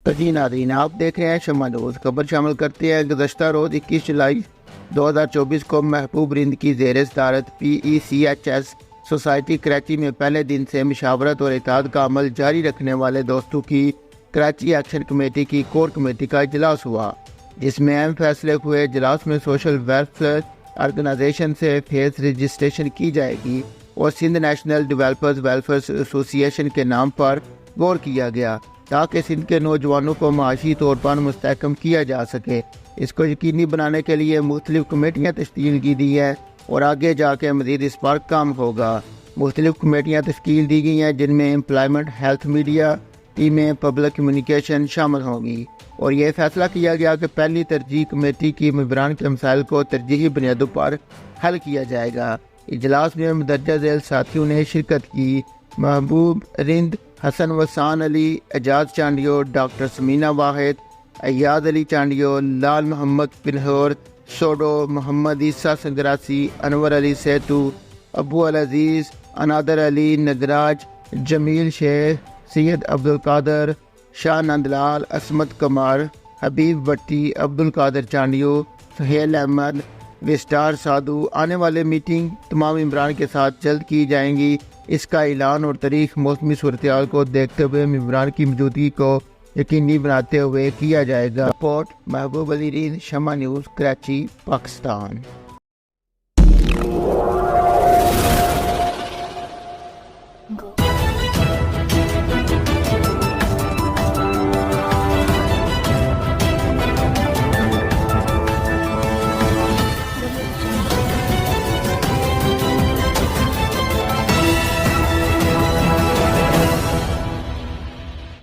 تو جی ناظرین، آپ دیکھ رہے ہیں شمع نیوز۔ خبر شامل کرتے ہیں گزشتہ روز 21 جولائی 2024 کو محبوب رند کی زیر صدارت PECHS سوسائٹی کراچی میں پہلے دن سے مشاورت اور اتحاد کا عمل جاری رکھنے والے دوستوں کی کراچی ایکشن کمیٹی کی کور کمیٹی کا اجلاس ہوا، جس میں اہم فیصلے ہوئے۔ اجلاس میں سوشل ویلفیئر آرگنائزیشن سے فیس رجسٹریشن کی جائے گی اور سندھ نیشنل ڈیولپرز ویلفیئر ایسوسی ایشن کے نام پر غور کیا گیا تاکہ سندھ کے نوجوانوں کو معاشی طور پر مستحکم کیا جا سکے۔ اس کو یقینی بنانے کے لیے مختلف کمیٹیاں تشکیل کی دی ہیں اور آگے جا کے مزید اس پر کام ہوگا۔ مختلف کمیٹیاں تشکیل دی گئی ہیں جن میں امپلائمنٹ، ہیلتھ، میڈیا ٹیمیں، پبلک کمیونیکیشن شامل ہوں گی، اور یہ فیصلہ کیا گیا کہ پہلی ترجیح کمیٹی کی ممبران کے مسائل کو ترجیحی بنیادوں پر حل کیا جائے گا۔ اجلاس میں مندرجہ ذیل ساتھیوں نے شرکت کی: محبوب رند، حسن وسان علی، اعجاز چانڈیو، ڈاکٹر سمینہ واحد، ایاد علی چانڈیو، لال محمد پنہور، سوڈو، محمد عیسیٰ سنگراسی، انور علی سیتو، ابو العزیز، انادر علی نگراج، جمیل شیخ، سید عبدالقادر، شاہ نند لال، عصمت کمار، حبیب بٹی، عبدالقادر چانڈیو، سہیل احمد، وسٹار سادھو۔ آنے والے میٹنگ تمام ممبران کے ساتھ جلد کی جائیں گی۔ اس کا اعلان اور تاریخ موسمی صورتحال کو دیکھتے ہوئے ممبران کی موجودگی کو یقینی بناتے ہوئے کیا جائے گا۔ رپورٹ محبوب علی رند، شمع نیوز، کراچی، پاکستان۔